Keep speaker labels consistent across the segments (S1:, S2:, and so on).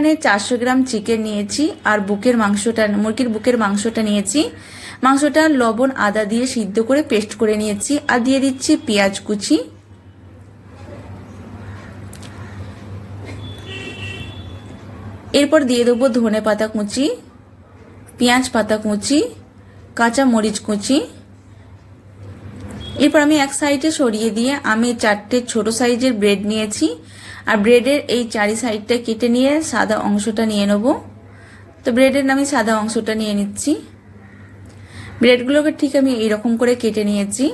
S1: এখানে 400 gram chicken নিয়েছি আর বুকের মাংসটা, মুরগির বুকের মাংসটা নিয়েছি। মাংসটা লবণ আদা দিয়ে সিদ্ধ করে পেস্ট করে নিয়েছি। আর দিয়ে দিচ্ছি পেঁয়াজ কুচি, এরপর দিয়ে দেবো ধনে পাতা কুচি, পেঁয়াজ পাতা কুচি, কাঁচা মরিচ কুচি। এরপর আমি এক সাইডে সরিয়ে দিয়ে আমি 4টে ছোট সাইজের ব্রেড নিয়েছি। আর ব্রেডের এই চারি সাইডটা কেটে নিয়ে সাদা অংশটা নিয়ে নেব। তো ব্রেডের আমি সাদা অংশটা নিয়ে নিচ্ছি। ব্রেডগুলোকে ঠিক আমি এইরকম করে কেটে নিয়েছি।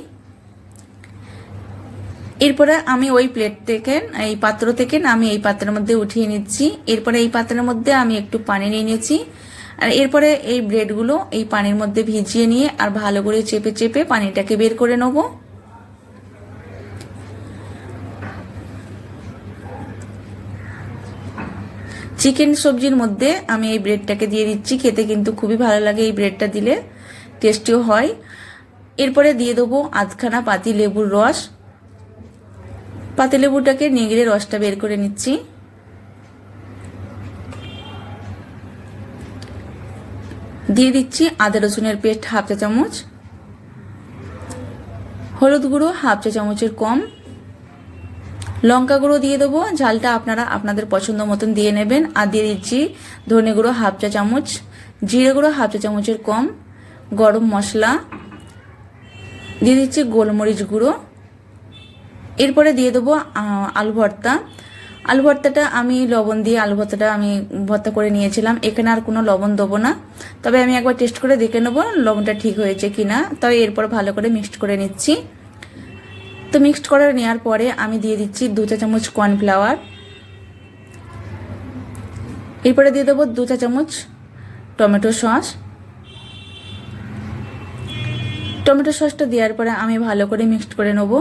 S1: এরপরে আমি ওই প্লেট থেকে, এই পাত্র থেকে আমি এই পাত্রের মধ্যে উঠিয়ে নিচ্ছি। এরপরে এই পাত্রের মধ্যে আমি একটু পানি নিয়ে নিয়েছি। আর এরপরে এই ব্রেডগুলো এই পানির মধ্যে ভিজিয়ে নিয়ে আর ভালো করে চেপে চেপে পানিটাকে বের করে নেব। চিকেন সবজির মধ্যে আমি এই ব্রেডটাকে দিয়ে দিচ্ছি। খেতে কিন্তু খুবই ভালো লাগে, এই ব্রেডটা দিলে টেস্টিও হয়। এরপরে দিয়ে দেবো আধখানা পাতি লেবুর রস। পাতি লেবুটাকে নিগড়ে রসটা বের করে নিচ্ছি। দিয়ে দিচ্ছি আদা রসুনের পেস্ট হাফ চা চামচ, হলুদ গুঁড়ো হাফ চা চামচের কম, লঙ্কা গুঁড়ো দিয়ে দেবো, ঝালটা আপনারা আপনাদের পছন্দ মতন দিয়ে নেবেন। আর দিয়ে দিচ্ছি ধনে গুঁড়ো হাফ চা চামচ, জিরে গুঁড়ো হাফ চা চামচের কম, গরম মশলা, দিয়ে দিচ্ছি গোলমরিচ গুঁড়ো। এরপরে দিয়ে দেবো আলু ভর্তা। আলু ভর্তাটা আমি লবণ দিয়ে আলু ভর্তাটা আমি ভর্তা করে নিয়েছিলাম। এখানে আর কোনো লবণ দেবো না, তবে আমি একবার টেস্ট করে দেখে নেবো লবণটা ঠিক হয়েছে কিনা। তবে এরপর ভালো করে মিক্সড করে নিচ্ছি। তো মিক্সড করে নেওয়ার পরে আমি দিয়ে দিচ্ছি 2 চা চামচ কর্নফ্লাওয়ার। এরপরে দিয়ে দেবো 2 চা চামচ টমেটো সস। টমেটো সসটা দেওয়ার পরে আমি ভালো করে মিক্সড করে নেব।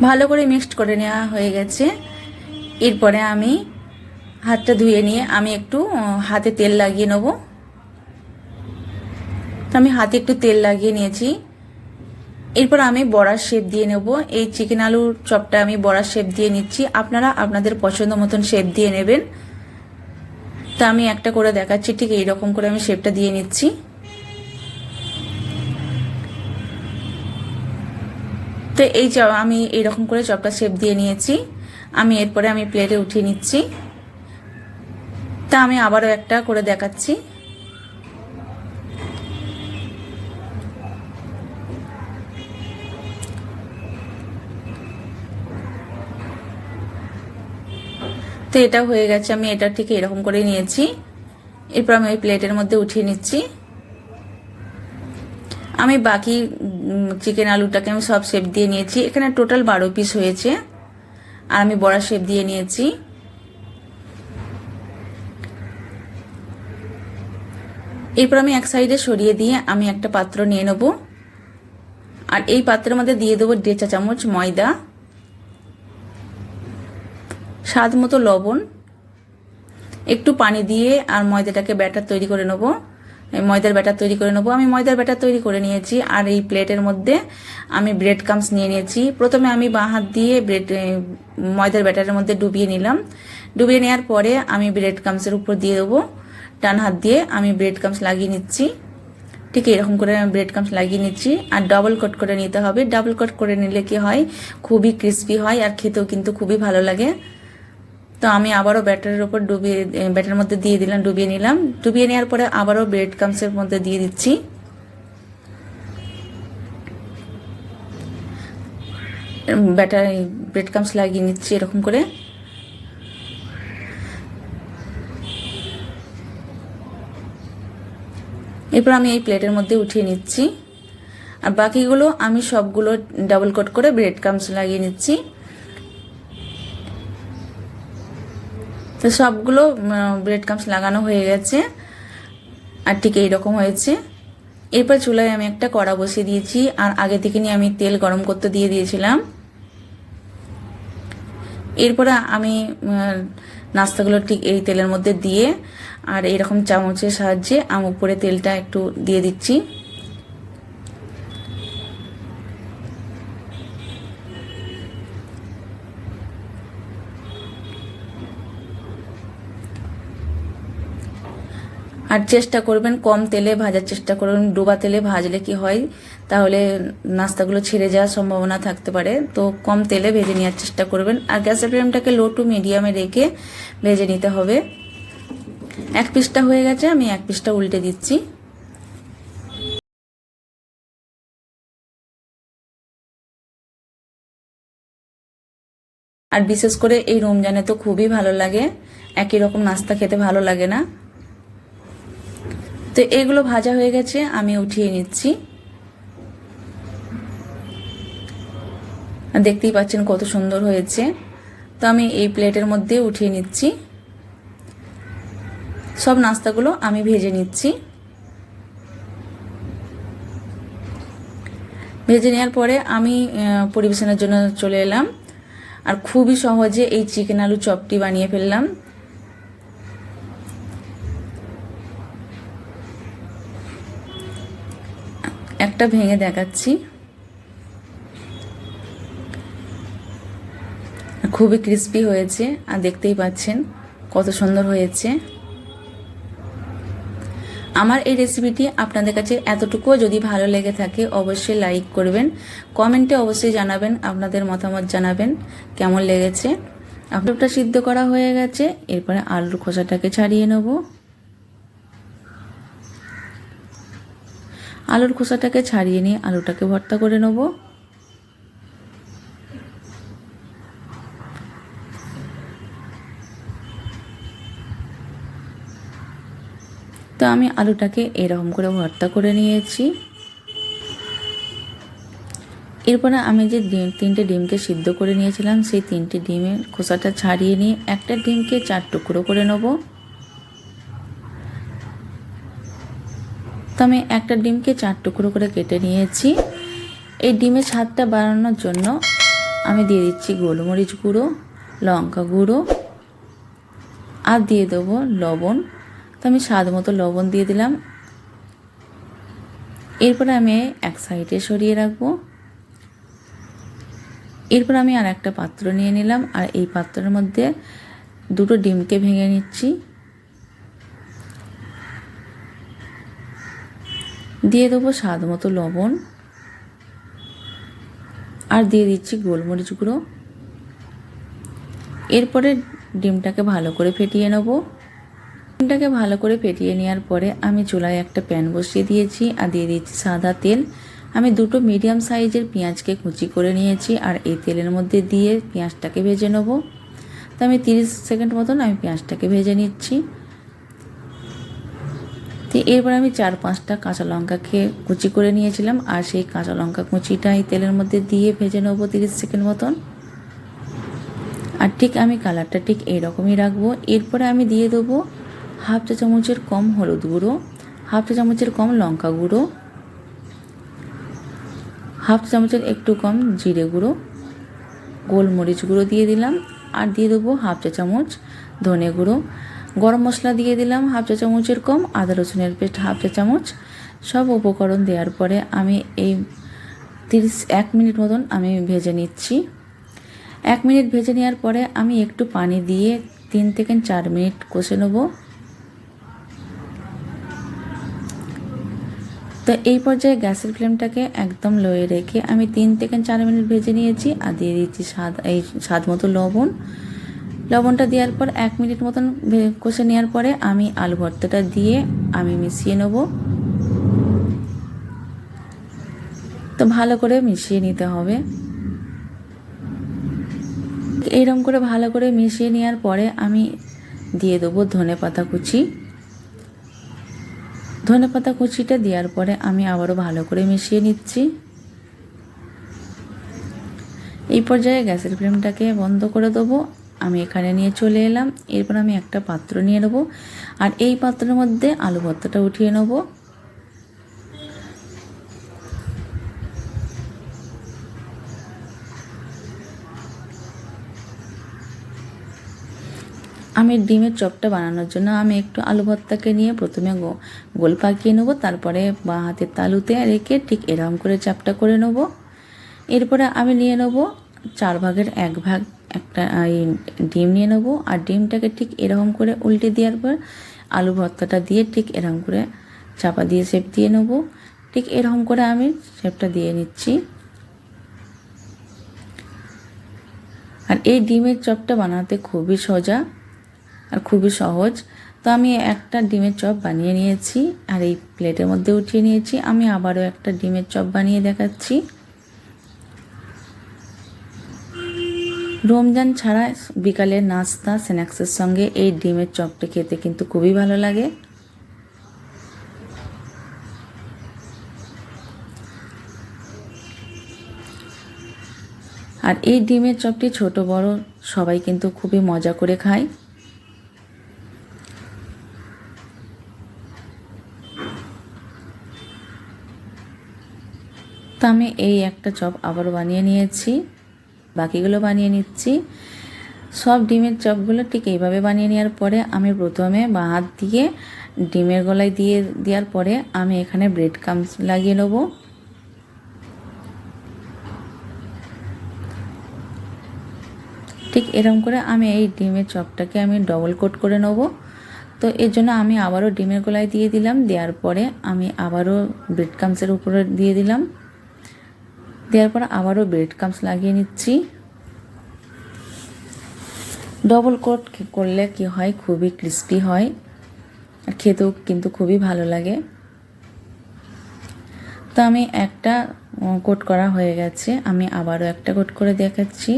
S1: ভালো করে মিক্সড করে নেওয়া হয়ে গেছে। এরপরে আমি হাতটা ধুয়ে নিয়ে আমি একটু হাতে তেল লাগিয়ে নেব। আমি হাতে একটু তেল লাগিয়ে নিয়েছি। এরপর আমি বড়ার শেপ দিয়ে নেব। এই চিকেন আলুর চপটা আমি বড়ার শেপ দিয়ে নিচ্ছি। আপনারা আপনাদের পছন্দ মতন শেপ দিয়ে নেবেন। তো আমি একটা করে দেখাচ্ছি, ঠিক এইরকম করে আমি শেপটা দিয়ে নিচ্ছি। তো এই আমি এইরকম করে চপটা শেপ দিয়ে নিয়েছি। আমি এরপরে আমি প্লেটে উঠিয়ে নিচ্ছি। তা আমি আবারও একটা করে দেখাচ্ছি। তো এটা হয়ে গেছে, আমি এটা ঠিক এরকম করে নিয়েছি। এরপর আমি ওই প্লেটের মধ্যে উঠিয়ে নিচ্ছি। আমি বাকি চিকেন আলুটাকে আমি সব শেপ দিয়ে নিয়েছি। এখানে টোটাল 12 পিস হয়েছে। আর আমি বড়া শেপ দিয়ে নিয়েছি। এরপর আমি এক সাইডে সরিয়ে দিয়ে আমি একটা পাত্র নিয়ে নেব। আর এই পাত্রের মধ্যে দিয়ে দেবো 1.5 চা চামচ ময়দা, স্বাদ মতো লবণ, একটু পানি দিয়ে আর ময়দাটাকে ব্যাটার তৈরি করে নেব। ময়দার ব্যাটার তৈরি করে নেব। আমি ময়দার ব্যাটার তৈরি করে নিয়েছি। আর এই প্লেটের মধ্যে আমি ব্রেড ক্রাম্বস নিয়ে নিয়েছি। প্রথমে আমি বাঁ হাত দিয়ে ময়দার ব্যাটারের মধ্যে ডুবিয়ে নিলাম। ডুবিয়ে নেওয়ার পরে আমি ব্রেড ক্রাম্বসের উপর দিয়ে দেবো। ডান হাত দিয়ে আমি ব্রেড ক্রাম্বস লাগিয়ে নিচ্ছি। ঠিক এরকম করে আমি ব্রেড ক্রাম্বস লাগিয়ে নিচ্ছি। আর ডাবল কোট করে নিতে হবে। ডাবল কোট করে নিলে কি হয়, খুবই ক্রিস্পি হয় আর খেতেও কিন্তু খুবই ভালো লাগে। তো আমি আবারও ব্যাটারের উপর ব্যাটারের মধ্যে দিয়ে দিলাম, ডুবিয়ে নিলাম। ডুবিয়ে নেওয়ার পরে আবারও ব্রেড ক্রাম্বসের মধ্যে দিয়ে দিচ্ছি। ব্রেড ক্রাম্বস লাগিয়ে নিচ্ছি এরকম করে। এরপর আমি এই প্লেটের মধ্যে উঠিয়ে নিচ্ছি। আর বাকিগুলো আমি সবগুলো ডাবল কোট করে ব্রেড ক্রাম্বস লাগিয়ে নিচ্ছি। তো সবগুলো ব্রেড ক্রাম্বস লাগানো হয়ে গেছে। আর ঠিক এইরকম হয়েছে। এরপর চুলায় আমি একটা কড়া বসিয়ে দিয়েছি। আর আগে থেকে নিয়ে আমি তেল গরম করতে দিয়ে দিয়েছিলাম। এরপরে আমি নাস্তাগুলো ঠিক এই তেলের মধ্যে দিয়ে আর এরকম চামচের সাহায্যে আমি উপরে তেলটা একটু দিয়ে দিচ্ছি। আর চেষ্টা করবেন কম তেলে ভাজার চেষ্টা করবেন। ডোবা তেলে ভাজলে কি হয়, তাহলে নাস্তাগুলো ছেড়ে যাওয়ার সম্ভাবনা থাকতে পারে। তো কম তেলে ভেজে নেওয়ার চেষ্টা করবেন। আর গ্যাসের ফ্লেমটাকে লো টু মিডিয়ামে রেখে ভেজে নিতে হবে। এক পিসটা হয়ে গেছে, আমি এক পিসটা উল্টে দিচ্ছি। আর বিশেষ করে এই রমজানে তো খুবই ভালো লাগে, একই রকম নাস্তা খেতে ভালো লাগে না। তো এগুলো ভাজা হয়ে গেছে, আমি উঠিয়ে নিচ্ছি। দেখতেই পাচ্ছেন কত সুন্দর হয়েছে। তো আমি এই প্লেটের মধ্যে উঠিয়ে নিচ্ছি। সব নাস্তাগুলো আমি ভেজে নিচ্ছি। ভেজে নেওয়ার পরে আমি পরিবেশনের জন্য চলে এলাম। আর খুবই সহজে এই চিকেন আলু চপটি বানিয়ে ফেললাম। একটা ভেঙে দেখাচ্ছি। খুবই ক্রিস্পি হয়েছে, আর দেখতেই পাচ্ছেন কত সুন্দর হয়েছে। আমার এই রেসিপিটি আপনাদের কাছে এতটুকুও যদি ভালো লেগে থাকে অবশ্যই লাইক করবেন, কমেন্টে অবশ্যই জানাবেন, আপনাদের মতামত জানাবেন কেমন লেগেছে। আলুটা সিদ্ধ করা হয়ে গেছে, এরপরে আলুর খোসাটাকে ছাড়িয়ে নেব। আলুর খোসাটাকে ছাড়িয়ে নিয়ে আলুটাকে ভর্তা করে নেব। তো আমি আলুটাকে এরকম করে ভর্তা করে নিয়েছি। এরপরে আমি যে তিনটে ডিমকে সিদ্ধ করে নিয়েছিলাম, সেই তিনটে ডিমের খোসাটা ছাড়িয়ে নিয়ে একটা ডিমকে 4 টুকরো করে নেব। তো আমি একটা ডিমকে 4 টুকরো করে কেটে নিয়েছি। এই ডিমের স্বাদটা বাড়ানোর জন্য আমি দিয়ে দিচ্ছি গোলমরিচ গুঁড়ো, লঙ্কা গুঁড়ো, আর দিয়ে দেবো লবণ। তো আমি স্বাদ মতো লবণ দিয়ে দিলাম। এরপরে আমি এক সাইডে সরিয়ে রাখবো। এরপর আমি আর একটা পাত্র নিয়ে নিলাম, আর এই পাত্রের মধ্যে দুটো ডিমকে ভেঙে নিচ্ছি। দিয়ে দেবো স্বাদ মতো লবণ, আর দিয়ে দিচ্ছি গোলমরিচ গুঁড়ো। এরপরে ডিমটাকে ভালো করে ফেটিয়ে নেব। ডিমটাকে ভালো করে ফেটিয়ে নেওয়ার পরে আমি চুলায় একটা প্যান বসিয়ে দিয়েছি, আর দিয়ে দিচ্ছি সাদা তেল। আমি দুটো মিডিয়াম সাইজের পেঁয়াজকে কুচি করে নিয়েছি, আর এই তেলের মধ্যে দিয়ে পেঁয়াজটাকে ভেজে নেব। তো আমি 30 সেকেন্ড মতন আমি পেঁয়াজটাকে ভেজে নিচ্ছি। তো এরপর আমি 4-5টা কাঁচা লঙ্কাকে কুচি করে নিয়েছিলাম, আর সেই কাঁচা লঙ্কা কুচিটা এই তেলের মধ্যে দিয়ে ভেজে নেবো 30 সেকেন্ড মতন। আর ঠিক আমি কালারটা ঠিক এইরকমই রাখবো। এরপরে আমি দিয়ে দেবো হাফ চা চামচের কম হলুদ গুঁড়ো, হাফ চা চামচের কম লঙ্কা গুঁড়ো, হাফ চা চামচের একটু কম জিরে গুঁড়ো, গোলমরিচ গুঁড়ো দিয়ে দিলাম, আর দিয়ে দেবো হাফ চা চামচ ধনে গুঁড়ো। গরম মশলা দিয়ে দিলাম হাফ চা চামচের কম, আদা রসুনের পেস্ট হাফ চা চামচ। সব উপকরণ দেওয়ার পরে আমি এই 1 মিনিট মতন আমি ভেজে নিচ্ছি। 1 মিনিট ভেজে নেওয়ার পরে আমি একটু পানি দিয়ে 3 থেকে 4 মিনিট কষে নেব। তো এই পর্যায়ে গ্যাসের ফ্লেমটাকে একদম লোয়ে রেখে আমি 3 থেকে 4 মিনিট ভেজে নিয়েছি, আর দিয়ে দিচ্ছি স্বাদ মতো লবণ। লবণটা দেওয়ার পর 1 মিনিট মতন কষে নেওয়ার পরে আমি আলু ভর্তাটা দিয়ে আমি মিশিয়ে নেব। তো ভালো করে মিশিয়ে নিতে হবে। এইরকম করে ভালো করে মিশিয়ে নেওয়ার পরে আমি দিয়ে দেবো ধনেপাতা কুচি। ধনেপাতা কুচিটা দেওয়ার পরে আমি আবারও ভালো করে মিশিয়ে নিচ্ছি। এই পর্যায়ে গ্যাসের ফ্লেমটাকে বন্ধ করে দেবো। আমি এখানে নিয়ে চলে এলাম। এরপর আমি একটা পাত্র নিয়ে নেব, আর এই পাত্রের মধ্যে আলু ভর্তাটা উঠিয়ে নেব। আমি ডিমের চপটা বানানোর জন্য আমি একটু আলু ভর্তাকে নিয়ে প্রথমে গোল পাকিয়ে নেবো, তারপরে বাঁ হাতের তালুতে রেখে ঠিক এরকম করে চাপটা করে নেব। এরপরে আমি নিয়ে নেব 4 ভাগের 1 ভাগ একটা ডিম নিয়ে নেব, আর ডিমটাকে ঠিক এরকম করে উল্টে দেওয়ার পর আলু ভর্তাটা দিয়ে ঠিক এরকম করে চাপা দিয়ে শেপ দিয়ে নেব। ঠিক এরকম করে আমি শেপটা দিয়ে নিচ্ছি। আর এই ডিমের চপটা বানাতে খুবই সোজা আর খুবই সহজ। তো আমি একটা ডিমের চপ বানিয়ে নিয়েছি আর এই প্লেটের মধ্যে উঠিয়ে নিয়েছি। আমি আবারও একটা ডিমের চপ বানিয়ে দেখাচ্ছি। রমজান ছাড়া বিকালের নাস্তা স্ন্যাক্সের সঙ্গে এই ডিমের চপটা খেতে কিন্তু খুবই ভালো লাগে। আর এই ডিমের চপটি ছোট বড় সবাই কিন্তু খুবই মজা করে খায়। তো আমি এই একটা চপ আবার বানিয়ে নিয়েছি, বাকিগুলো বানিয়ে নিচ্ছি। সব ডিমের চপগুলো ঠিক এইভাবে বানিয়ে নেওয়ার পরে আমি প্রথমে বাঁ হাত দিয়ে ডিমের গলায় দেওয়ার পরে আমি এখানে ব্রেড ক্রাম্বস লাগিয়ে নেব। ঠিক এরকম করে আমি এই ডিমের চপটাকে আমি ডবল কোট করে নেব। তো এর জন্য আমি আবারও ডিমের গলায় দিয়ে দিলাম, দেওয়ার পরে আমি আবারও ব্রেড ক্রাম্বসের উপরে দিয়ে দিলাম, দেওয়ার পর আবারও ব্রেড ক্রাম্বস লাগিয়ে নিচ্ছি। ডবল কোট করলে কি হয়, খুবই ক্রিস্পি হয় আর খেতেও কিন্তু খুবই ভালো লাগে। তো আমি একটা কোট করা হয়ে গেছে, আমি আবারও একটা কোট করে দেখাচ্ছি।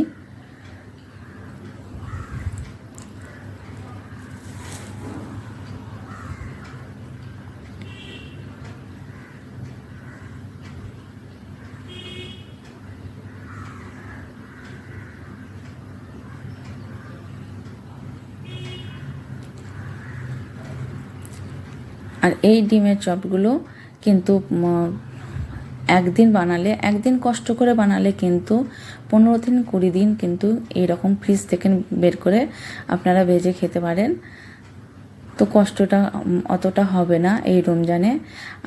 S1: আর এই ডিমের চপগুলো কিন্তু একদিন কষ্ট করে বানালে কিন্তু 15 দিন 20 দিন কিন্তু এইরকম ফ্রিজ থেকে বের করে আপনারা ভেজে খেতে পারেন। তো কষ্টটা অতটা হবে না এই রমজানে।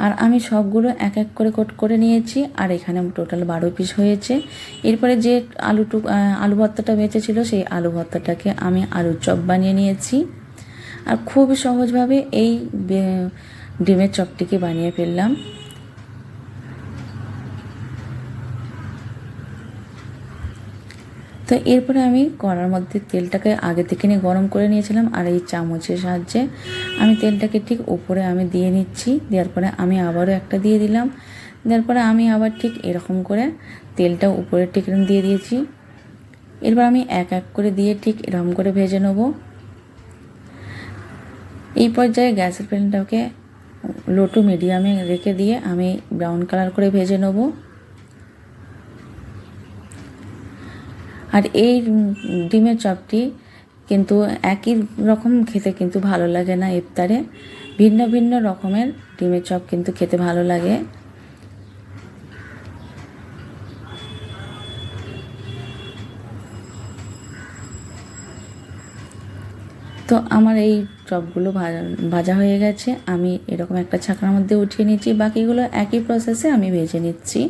S1: আর আমি সবগুলো এক এক করে কোট করে নিয়েছি আর এখানে টোটাল 12 পিস হয়েছে। এরপরে যে আলু ভর্তাটা বেঁচেছিল সেই আলু ভর্তাটাকে আমি আলুর চপ বানিয়ে নিয়েছি। আর খুব সহজভাবে এই ডিমের চপটিকে বানিয়ে ফেললাম। তো এরপরে আমি কড়ার মধ্যে তেলটাকে আগে থেকে নিয়ে গরম করে নিয়েছিলাম আর এই চামচের সাহায্যে আমি তেলটাকে ঠিক উপরে আমি দিয়ে নিচ্ছি। দেওয়ার পরে আমি আবারও একটা দিয়ে দিলাম, দেওয়ার পরে আমি আবার ঠিক এরকম করে তেলটা উপরে ঠিক দিয়ে দিয়েছি। এরপর আমি এক এক করে দিয়ে ঠিক এরকম করে ভেজে নেব। এই পর্যায়ে গ্যাসের ফ্লেমটাকে লো টু মিডিয়ামে রেখে দিয়ে আমি ব্রাউন কালার করে ভেজে নেব। আর এই ডিমের চপটি কিন্তু একই রকম খেতে কিন্তু ভালো লাগে না, ইফতারে ভিন্ন ভিন্ন রকমের ডিমের চপ কিন্তু খেতে ভালো লাগে। তো আমার এই চপগুলো ভাজা হয়ে গেছে, আমি এরকম একটা ছাকনার মধ্যে উঠিয়ে নিচ্ছি। বাকিগুলো একই প্রসেসে আমি ভেজে নিচ্ছি।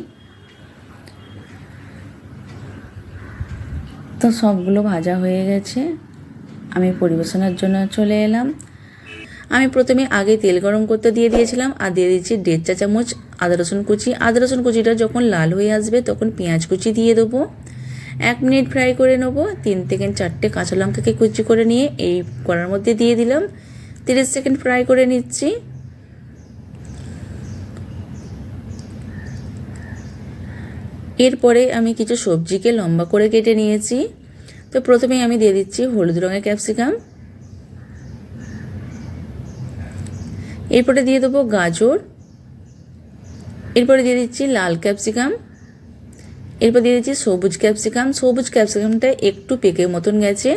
S1: তো সবগুলো ভাজা হয়ে গেছে, আমি পরিবেশনের জন্য চলে এলাম। আমি প্রথমে আগে তেল গরম করতে দিয়ে দিয়েছিলাম আর দিয়ে দিচ্ছি 1.5 চা চামচ আদা রসুন কুচি। আদা রসুন কুচিটা যখন লাল হয়ে আসবে তখন পেঁয়াজ কুচি দিয়ে দেবো। 1 মিনিট ফ্রাই করে নেব। 3 থেকে 4টে কাঁচা লঙ্কাকে কুচি করে নিয়ে এই কড়ার মধ্যে দিয়ে দিলাম। 30 সেকেন্ড ফ্রাই করে নিচ্ছি। এরপরে আমি কিছু সবজিকে লম্বা করে কেটে নিয়েছি। তো প্রথমেই আমি দিয়ে দিচ্ছি হলুদ রঙের ক্যাপসিকাম, এরপরে দিয়ে দেবো গাজর, এরপরে দিয়ে দিচ্ছি লাল ক্যাপসিকাম, এরপর দিয়ে দিচ্ছি সবুজ ক্যাপসিকাম। সবুজ ক্যাপসিকামটা একটু পেকে মতন গেছে,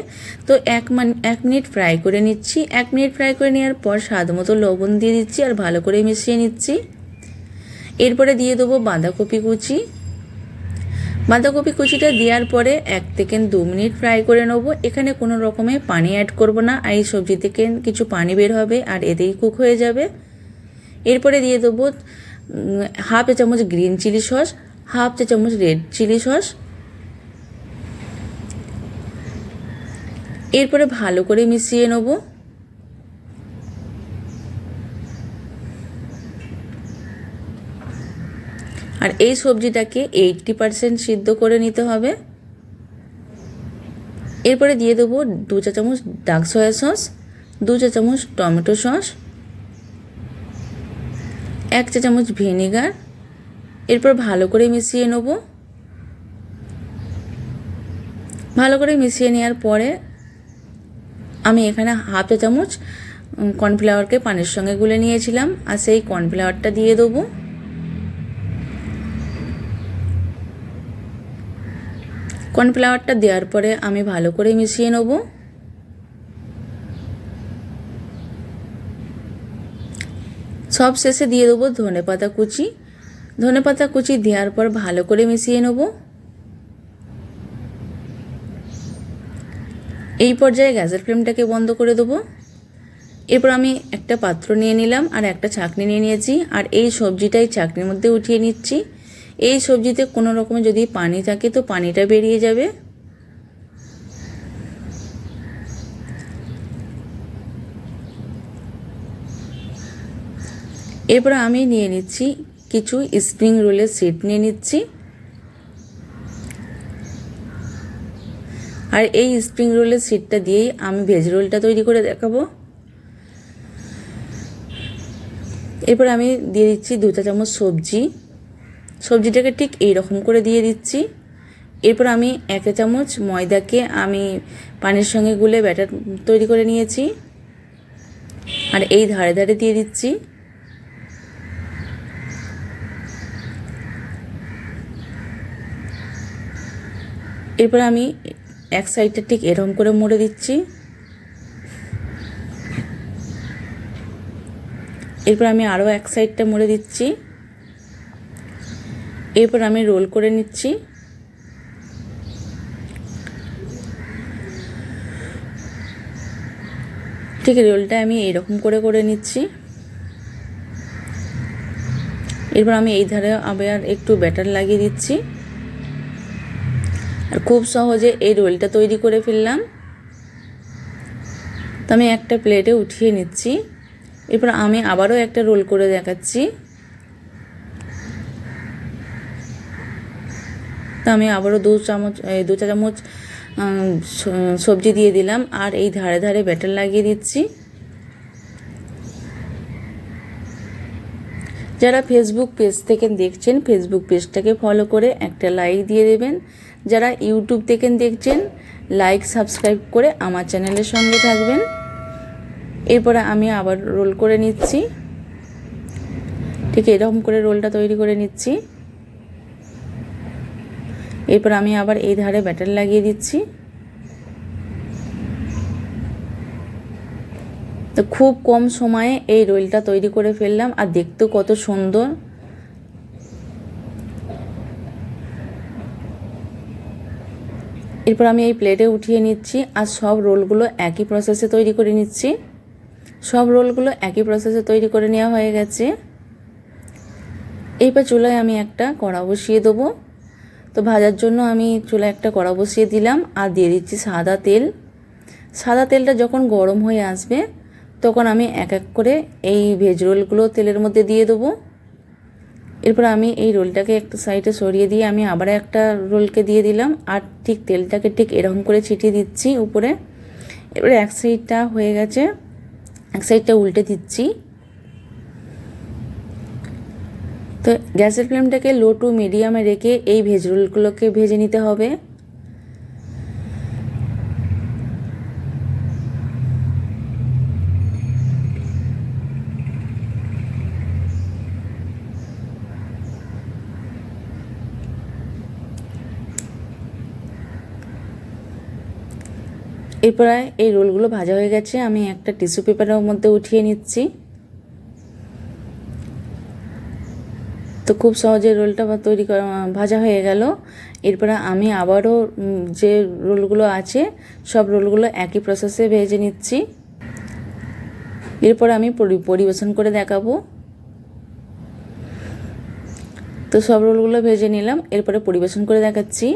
S1: তো 1 মিনিট ফ্রাই করে নিচ্ছি। 1 মিনিট ফ্রাই করে নেওয়ার পর স্বাদ মতো লবণ দিয়ে দিচ্ছি আর ভালো করে মিশিয়ে নিচ্ছি। এরপরে দিয়ে দেবো বাঁধাকপি কুচি। বাঁধাকপি কুচিটা দেওয়ার পরে 1 থেকে 2 মিনিট ফ্রাই করে নেবো। এখানে কোনো রকমের পানি অ্যাড করব না, আর এই সবজি থেকে কিছু পানি বের হবে আর এতেই কুক হয়ে যাবে। এরপরে দিয়ে দেবো 1/2 চা চামচ গ্রিন চিলি সস, 1/2 চা চামচ রেড চিলি সস। এরপরে ভালো করে মিশিয়ে নেব। আর এই সবজিটাকে 80% সিদ্ধ করে নিতে হবে। এরপরে দিয়ে দেবো 2 চা চামচ ডার্ক সয়া সস, 2 চা চামচ টমেটো সস, 1 চা চামচ ভিনেগার। এরপর ভালো করে মিশিয়ে নেব। ভালো করে মিশিয়ে নেওয়ার পরে আমি এখানে হাফ চা চামচ কর্নফ্লাওয়ারকে পানির সঙ্গে গুলে নিয়েছিলাম, আর সেই কর্নফ্লাওয়ারটা দিয়ে দেবো। কর্নফ্লাওয়ারটা দেওয়ার পরে আমি ভালো করে মিশিয়ে নেব। সব শেষে দিয়ে দেবো ধনেপাতা কুচি। ধনেপাতা কুচি দেওয়ার পর ভালো করে মিশিয়ে নেব। এই পর্যায়ে গ্যাসের ফ্লেমটাকে বন্ধ করে দেবো। এরপর আমি একটা পাত্র নিয়ে নিলাম আর একটা ছাঁকনি নিয়ে নিয়েছি, আর এই সবজিটাই ছাঁকনির মধ্যে উঠিয়ে নিচ্ছি। এই সবজিতে কোনো রকমের যদি পানি থাকে তো পানিটা বেরিয়ে যাবে। এরপর আমি নিয়ে নিচ্ছি কিছু স্প্রিং রোলের শিট নিয়ে নিচ্ছি, আর এই স্প্রিং রোলের শিটটা দিয়েই আমি ভেজ রোলটা তৈরি করে দেখাবো। এরপর আমি দিয়ে দিচ্ছি 2 চা চামচ সবজিটাকে ঠিক এই রকম করে দিয়ে দিচ্ছি। এরপর আমি 1 চা চামচ ময়দাকে আমি পানির সঙ্গে গুলে ব্যাটার তৈরি করে নিয়েছি, আর এই ধারে ধারে দিয়ে দিচ্ছি। এরপর আমি এক সাইডটা ঠিক এরকম করে মুড়ে দিচ্ছি। এরপর আমি আরও এক সাইডটা মুড়ে দিচ্ছি। এরপর আমি রোল করে নিচ্ছি। ঠিক রোলটা আমি এইরকম করে করে নিচ্ছি। এরপর আমি এই ধারে আবার একটু ব্যাটার লাগিয়ে দিচ্ছি, আর খুব সহজে এই রোলটা তৈরি করে ফেললাম। তো আমি একটা প্লেটে উঠিয়ে নিচ্ছি। এরপর আমি আবারও একটা রোল করে দেখাচ্ছি। তো আমি আবারও 2 চা চামচ সবজি দিয়ে দিলাম, আর এই ধারে ধারে ব্যাটার লাগিয়ে দিচ্ছি। যারা ফেসবুক পেজ থেকে দেখছেন ফেসবুক পেজটাকে ফলো করে একটা লাইক দিয়ে দেবেন। যারা ইউটিউব থেকে দেখছেন লাইক সাবস্ক্রাইব করে আমার চ্যানেলের সঙ্গে থাকবেন। এরপরে আমি আবার রোল করে নিচ্ছি। ঠিক এরকম করে রোলটা তৈরি করে নিচ্ছি। এরপর আমি আবার এই ধারে ব্যাটার লাগিয়ে দিচ্ছি। তো খুব কম সময়ে এই রোলটা তৈরি করে ফেললাম, আর দেখতেও কত সুন্দর। এরপর আমি এই প্লেটে উঠিয়ে নিচ্ছি, আর সব রোলগুলো একই প্রসেসে তৈরি করে নিচ্ছি। সব রোলগুলো একই প্রসেসে তৈরি করে নেওয়া হয়ে গেছে। এইবার চুলায় আমি একটা কড়া বসিয়ে দেবো। তো ভাজার জন্য আমি চুলায় একটা কড়া বসিয়ে দিলাম, আর দিয়ে দিচ্ছি সাদা তেল। সাদা তেলটা যখন গরম হয়ে আসবে তখন আমি এক এক করে এই ভেজ রোলগুলো তেলের মধ্যে দিয়ে দেবো। এরপর আমি এই রোলটাকে একটা সাইডে সরিয়ে দিয়ে আমি আবার একটা রোলকে দিয়ে দিলাম, আর ঠিক তেলটাকে ঠিক এরকম করে ছিটিয়ে দিচ্ছি উপরে। এবারে এক সাইডটা হয়ে গেছে, এক সাইডটা উল্টে দিচ্ছি। তো গ্যাসের ফ্লেমটাকে লো টু মিডিয়ামে রেখে এই ভেজ রোলগুলোকে ভেজে নিতে হবে। এরপর এই রোলগুলো ভাজা হয়ে গেছে, আমি একটা টিস্যু পেপারের মধ্যে উঠিয়ে নিচ্ছি। তো খুব সহজে রোলটা তৈরি ভাজা হয়ে গেল। এরপরে আমি আবারও যে রোলগুলো আছে সব রোলগুলো একই প্রসেসে ভেজে নিচ্ছি। এরপর আমি পরিবেশন করে দেখাবো। তো সব রোলগুলো ভেজে নিলাম, এরপরে পরিবেশন করে দেখাচ্ছি।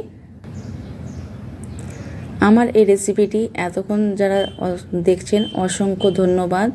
S1: আমার এই রেসিপিটি এতক্ষণ যারা দেখছেন অসংখ্য ধন্যবাদ।